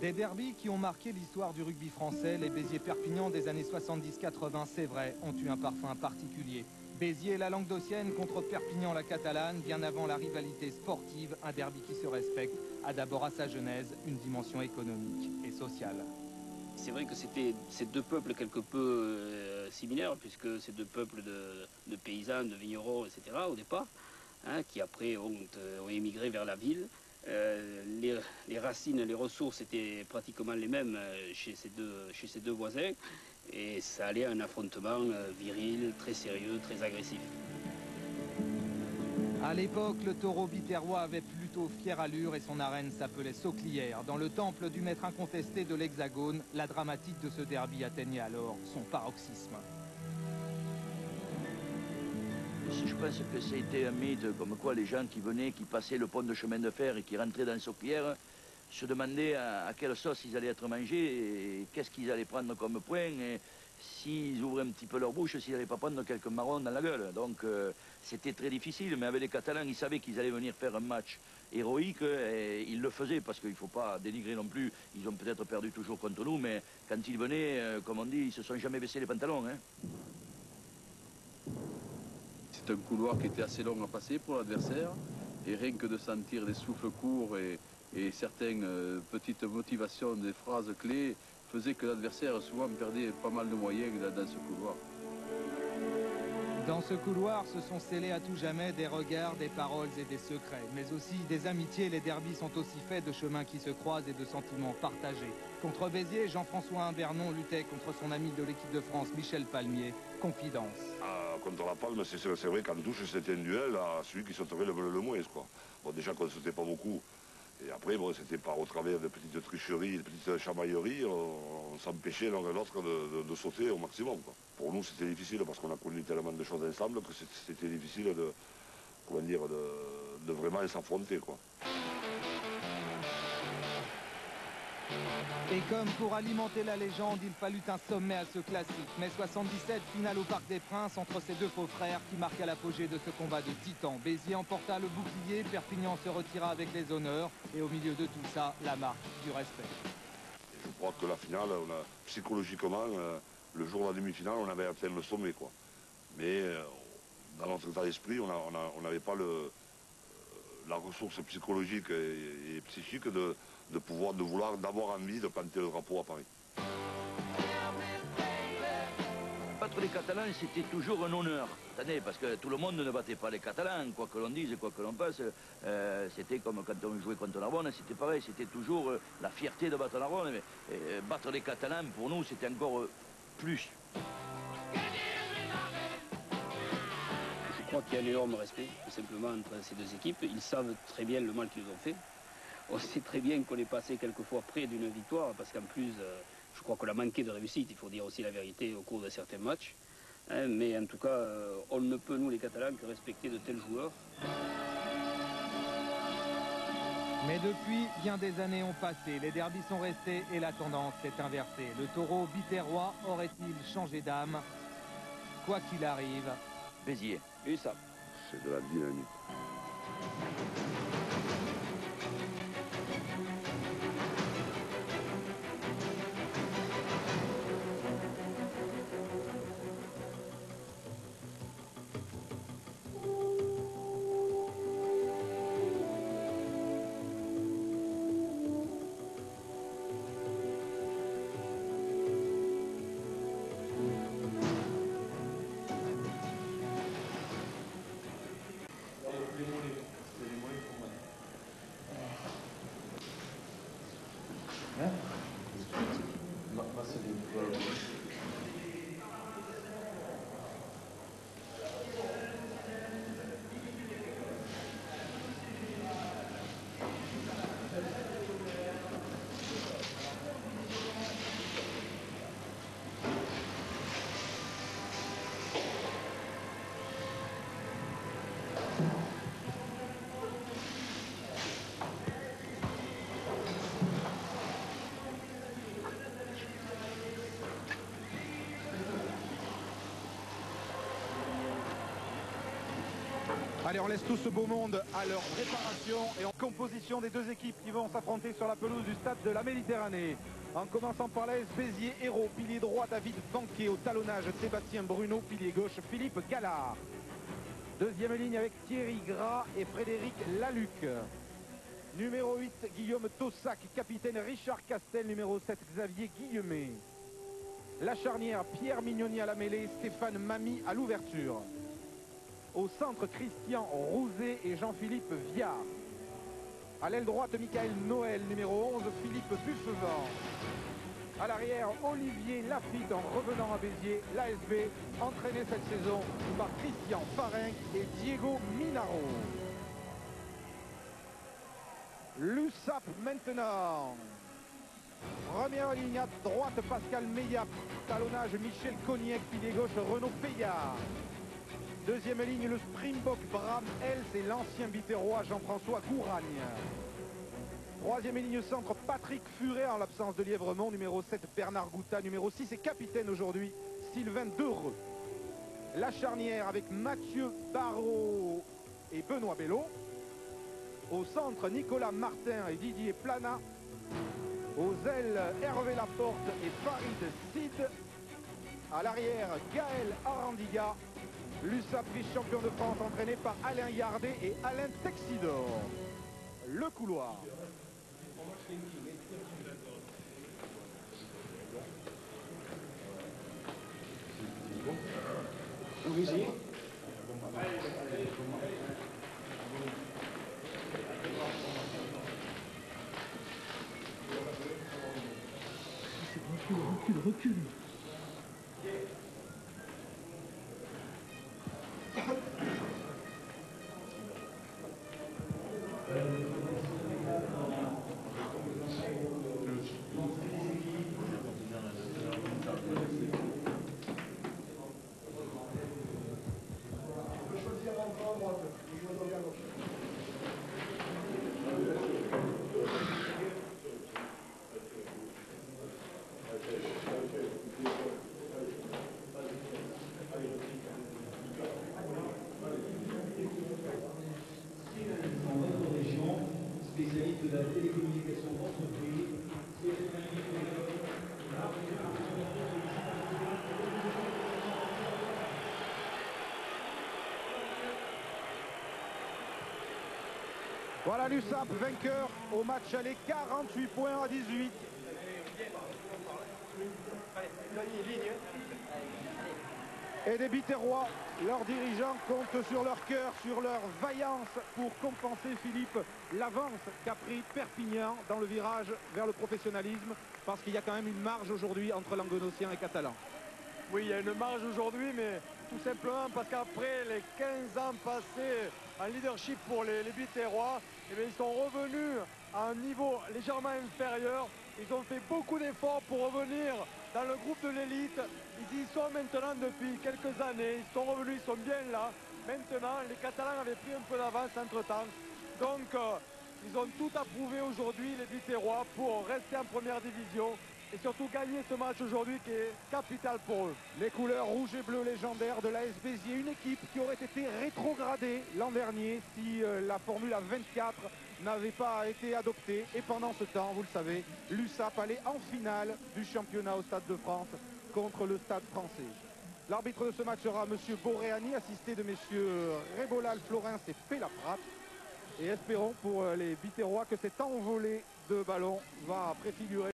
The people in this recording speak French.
Des derbys qui ont marqué l'histoire du rugby français, les Béziers-Perpignan des années 70-80, c'est vrai, ont eu un parfum particulier. Béziers la Languedocienne contre Perpignan la Catalane, bien avant la rivalité sportive, un derby qui se respecte, a d'abord à sa genèse une dimension économique et sociale. C'est vrai que c'était ces deux peuples quelque peu similaires, puisque ces deux peuples de paysans, de vignerons, etc. au départ, hein, qui après ont émigré vers la ville. Les racines, les ressources étaient pratiquement les mêmes chez ces deux voisins, et ça allait à un affrontement viril, très sérieux, très agressif. À l'époque, le taureau biterrois avait plutôt fière allure et son arène s'appelait Sauclière. Dans le temple du maître incontesté de l'Hexagone, la dramatique de ce derby atteignait alors son paroxysme. Je pense que c'était un mythe, comme quoi les gens qui venaient, qui passaient le pont de chemin de fer et qui rentraient dans Sauclière, se demandaient à quelle sauce ils allaient être mangés et qu'est-ce qu'ils allaient prendre comme point. Et s'ils ouvraient un petit peu leur bouche, s'ils n'allaient pas prendre quelques marrons dans la gueule. Donc c'était très difficile, mais avec les Catalans, ils savaient qu'ils allaient venir faire un match héroïque et ils le faisaient parce qu'il ne faut pas dénigrer non plus. Ils ont peut-être perdu toujours contre nous, mais quand ils venaient, comme on dit, ils ne se sont jamais baissés les pantalons. Hein. C'est un couloir qui était assez long à passer pour l'adversaire, et rien que de sentir des souffles courts et certaines petites motivations, des phrases clés, faisait que l'adversaire souvent perdait pas mal de moyens dans ce couloir. Dans ce couloir se sont scellés à tout jamais des regards, des paroles et des secrets, mais aussi des amitiés. Les derbys sont aussi faits de chemins qui se croisent et de sentiments partagés. Contre Béziers, Jean-François Imbernon luttait contre son ami de l'équipe de France, Michel Palmier. Confidence. Contre la Palme, c'est vrai qu'en touche, c'était un duel à celui qui sauterait le moins, quoi. Bon, déjà qu'on ne sautait pas beaucoup. Et après, bon, c'était par au travers de petites tricheries, de petites chamailleries, on s'empêchait l'un et l'autre de sauter au maximum, quoi. Pour nous, c'était difficile parce qu'on a connu tellement de choses ensemble que c'était difficile de vraiment s'affronter, quoi. Et comme pour alimenter la légende, il fallut un sommet à ce classique. Mai 77, finale au Parc des Princes entre ces deux faux frères qui marqua l'apogée de ce combat de titans. Béziers emporta le bouclier, Perpignan se retira avec les honneurs. Et au milieu de tout ça, la marque du respect. Et je crois que la finale, psychologiquement, le jour de la demi-finale, on avait atteint le sommet, quoi. Mais dans notre état d'esprit, on n'avait pas la ressource psychologique et psychique d'avoir envie de planter le drapeau à Paris. Battre les Catalans, c'était toujours un honneur. Attendez, parce que tout le monde ne battait pas les Catalans, quoi que l'on dise, quoi que l'on fasse. C'était comme quand on jouait contre Narbonne, c'était pareil, c'était toujours la fierté de battre Narbonne. Mais battre les Catalans, pour nous, c'était encore plus. Je crois qu'il y a un énorme respect, tout simplement, entre ces deux équipes. Ils savent très bien le mal qu'ils ont fait. On sait très bien qu'on est passé quelquefois près d'une victoire, parce qu'en plus, je crois qu'on a manqué de réussite, il faut dire aussi la vérité, au cours de certains matchs. Hein, mais en tout cas, on ne peut, nous les Catalans, que respecter de tels joueurs. Mais depuis, bien des années ont passé, les derbys sont restés et la tendance s'est inversée. Le taureau biterrois aurait-il changé d'âme? Quoi qu'il arrive, Béziers. Et ça. C'est de la dynamique. Allez, on laisse tout ce beau monde à leur préparation et en composition des deux équipes qui vont s'affronter sur la pelouse du stade de la Méditerranée. En commençant par l'AS Béziers, héros, pilier droit David Banquier, au talonnage Sébastien Bruno, pilier gauche Philippe Gallard. Deuxième ligne avec Thierry Gras et Frédéric Laluc. Numéro 8, Guillaume Tossac, capitaine Richard Castel, numéro 7, Xavier Guillemet. La charnière, Pierre Mignoni à la mêlée, Stéphane Mamy à l'ouverture. Au centre, Christian Rouzet et Jean-Philippe Viard. À l'aile droite, Michael Noël, numéro 11, Philippe Buffevent. À l'arrière, Olivier Lafitte en revenant à Béziers, l'ASB, entraîné cette saison par Christian Farinck et Diego Minaro. L'USAP maintenant. Première ligne à droite, Pascal Meillat. Talonnage, Michel Cognac, pilier gauche, Renaud Payard. Deuxième ligne, le Springbok Bram Els et l'ancien Biterrois Jean-François Gouragne. Troisième ligne centre, Patrick Furet en l'absence de Lièvremont. Numéro 7, Bernard Gouta. Numéro 6 et capitaine aujourd'hui, Sylvain Dereux. La charnière avec Mathieu Barrault et Benoît Bello. Au centre, Nicolas Martin et Didier Plana. Aux ailes, Hervé Laporte et Farid Sid. À l'arrière, Gaël Arandiga. L'USAP vice-champion de France entraîné par Alain Yardet et Alain Texidor. Le couloir. Recule. Spécialiste de la télécommunication d'entreprise. Voilà l'USAP vainqueur au match aller, 48 points à 18. Et des Biterrois, leurs dirigeants comptent sur leur cœur, sur leur vaillance pour compenser, Philippe, l'avance qu'a pris Perpignan dans le virage vers le professionnalisme, parce qu'il y a quand même une marge aujourd'hui entre languedociens et catalans. Oui, il y a une marge aujourd'hui, mais tout simplement parce qu'après les 15 ans passés en leadership pour les Biterrois, eh bien, ils sont revenus à un niveau légèrement inférieur. Ils ont fait beaucoup d'efforts pour revenir dans le groupe de l'élite. Ils y sont maintenant depuis quelques années. Ils sont revenus, ils sont bien là. Maintenant, les Catalans avaient pris un peu d'avance entre-temps. Donc, ils ont tout approuvé aujourd'hui, les Biterrois, pour rester en première division. Et surtout gagner ce match aujourd'hui qui est capital pour eux. Les couleurs rouge et bleu légendaires de l'AS Béziers, une équipe qui aurait été rétrogradée l'an dernier si la Formule 24 n'avait pas été adoptée. Et pendant ce temps, vous le savez, l'USAP allait en finale du championnat au Stade de France contre le Stade français. L'arbitre de ce match sera M. Boréani, assisté de messieurs Rébolal, Florens et Pelaprat. Et espérons pour les Biterrois que cet envolé de ballon va préfigurer